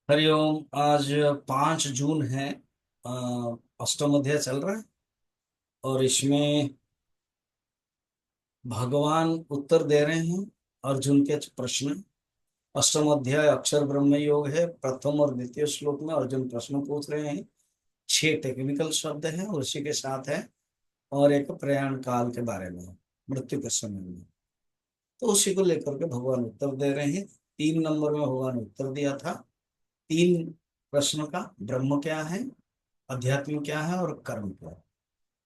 हरिओम। आज 5 जून है। अ, अष्टम अध्याय चल रहा है और इसमें भगवान उत्तर दे रहे हैं अर्जुन के प्रश्न। अष्टम अध्याय अक्षर ब्रह्म योग है। प्रथम और द्वितीय श्लोक में अर्जुन प्रश्न पूछ रहे हैं। 6 टेक्निकल शब्द हैं और उसी के साथ है और एक प्रयाण काल के बारे में, मृत्यु के समय में। तो उसी को लेकर के भगवान उत्तर दे रहे हैं। 3 नंबर में भगवान उत्तर दिया था। 3 प्रश्न का, ब्रह्म क्या है, अध्यात्म क्या है और कर्म क्या है।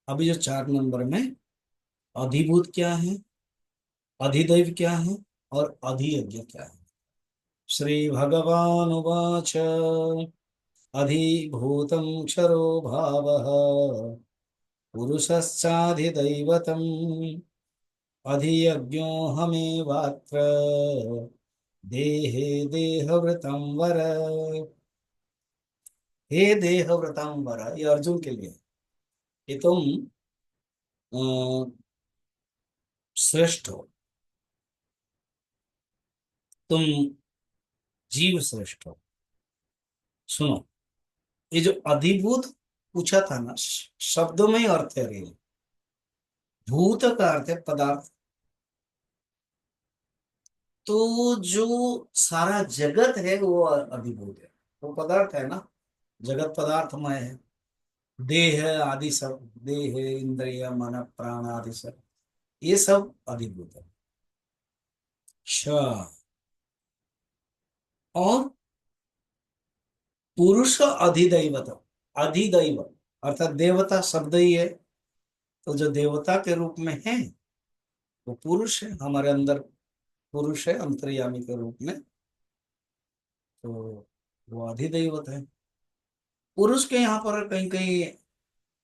अभी जो 4 नंबर में अधिभूत क्या है, अधिदैव क्या है और अधियज्ञ क्या है। श्री भगवान उवाच अधिभूतं क्षरो भावः पुरुषश्चाधिदैवतम् अधियज्ञोऽहमेवात्र देहे देहवृतं वर। हे देहवृतं वर, ये अर्जुन के लिए। कि तुम अ, श्रेष्ठ हो, तुम जीव श्रेष्ठ हो। सुनो, ये जो अधिभूत पूछा था ना, शब्दों में ही अर्थ है रे। भूत का अर्थ है पदार्थ। तो जो सारा जगत है वो अधिभूत है। वो पदार्थ है ना, जगत पदार्थमय है। देह आदि सब, देह इंद्रिय मन प्राण आदि सब, ये सब अधिभूत है। अच्छा। और पुरुष अधिदैवत, अधिदैव अर्थात देवता शब्द ही है। तो जो देवता के रूप में है वो पुरुष है, हमारे अंदर पुरुष है अंतर्यामी के रूप में। तो वो अधिदैवत है। पुरुष के यहाँ पर कहीं कहीं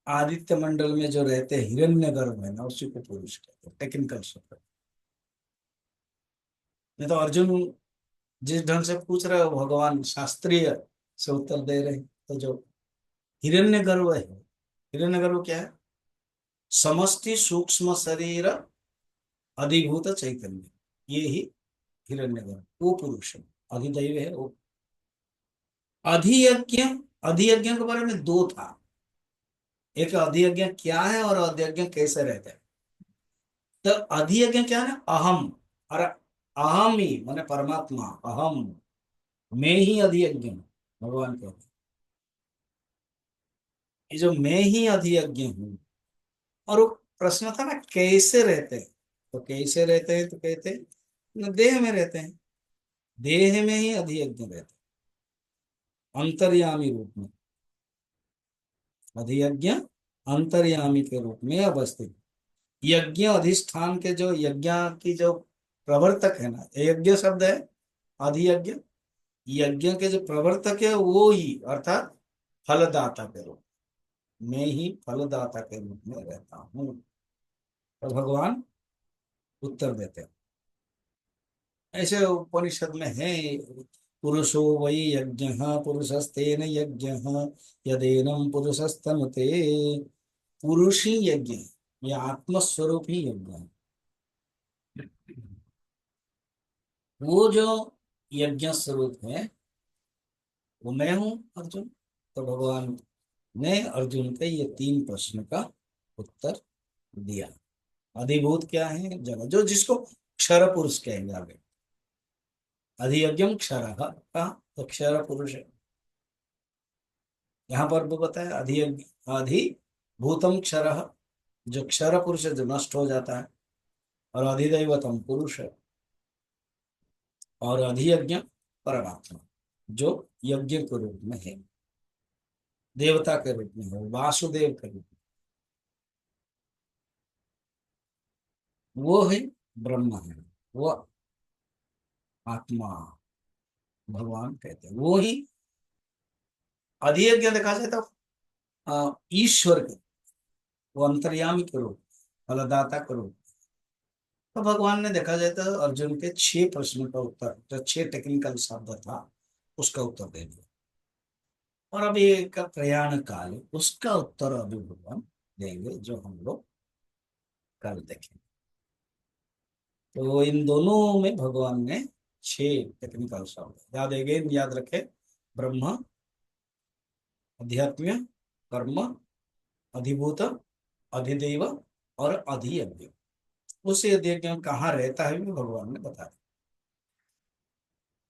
आदित्य मंडल में जो रहते हैं हिरण्य गर्भ है ना, उसी को पुरुष कहते हैं, टेक्निकल शब्द। नहीं तो अर्जुन जिस ढंग से पूछ रहे हो भगवान शास्त्रीय से उत्तर दे रहे हैं। तो जो हिरण्य गर्भ है, हिरण्य गर्भ क्या है? समष्टि सूक्ष्म शरीर अधिभूत चैतन्य, ये ही हिरण्य गर्भ, वो पुरुष है, अधिदैव है वो। अधियज्ञ, अधियज्ञ के बारे में दो था। एक अधियज्ञ क्या है और अधियज्ञ कैसे रहते हैं। तो अधियज्ञ क्या है? अहम। और अहम ही माने परमात्मा, अहम, मैं ही अधियज्ञ हूँ। भगवान कहते हैं ये जो मैं ही अधियज्ञ हूँ। और वो प्रश्न था ना कैसे रहते हैं। तो कैसे रहते हैं तो कहते हैं न देह में रहते हैं, देह में ही अधियज्ञ रहते हैं अंतर्यामी रूप में। अधियज्ञ अंतर्यामी के रूप में अवस्थित। यज्ञ अधिष्ठान के जो यज्ञ की जो प्रवर्तक है ना, यज्ञ शब्द है अधियज्ञ। यज्ञ के जो प्रवर्तक है वो ही, अर्थात फलदाता के रूप, मैं ही फलदाता के रूप में रहता हूँ। तो भगवान उत्तर देते हैं। ऐसे उपनिषद में है, पुरुषो वै यज्ञ पुरुषस्तेन यज्ञ यदेनम पुरुषस्तनुते। पुरुष ही यज्ञ है, ये आत्मस्वरूप ही यज्ञ है। वो जो यज्ञ स्वरूप है वो मैं हूं, अर्जुन। तो भगवान ने अर्जुन के ये 3 प्रश्न का उत्तर दिया। अधिभूत क्या है? जगत, जो जिसको क्षर पुरुष कहेंगे आगे। अधियज्ञम क्षर का, तो क्षर पुरुष है। यहाँ पर भी बताया अधियज्ञ, अधिभूतम क्षर, जो क्षर पुरुष है जो नष्ट हो जाता है। और अधिदैवतम पुरुष है। और अधियज्ञ परमात्मा, जो यज्ञ के रूप में है, देवता के रूप में है, वासुदेव के रूप में वो है, ब्रह्म है वो, आत्मा, भगवान कहते हैं वो ही। अधियज्ञ देखा जाए तो ईश्वर के, वो अंतर्यामी के रूप, फलदाता के रूप। तो भगवान ने देखा जाए तो अर्जुन के 6 प्रश्नों का उत्तर, जो 6 टेक्निकल शब्द था उसका उत्तर दे दिया। और अभी एक प्रयाण काल है, उसका उत्तर अभी भगवान देंगे, जो हम लोग कल देखेंगे। तो इन दोनों में भगवान ने 6 टेक्निकल शब्द याद, अगेन याद रखे। ब्रह्म, अध्यात्म, कर्म, अधिभूत, अधिदेव और अधियज्ञ। उस यज्ञ कहाँ रहता है भी भगवान ने बता दिया।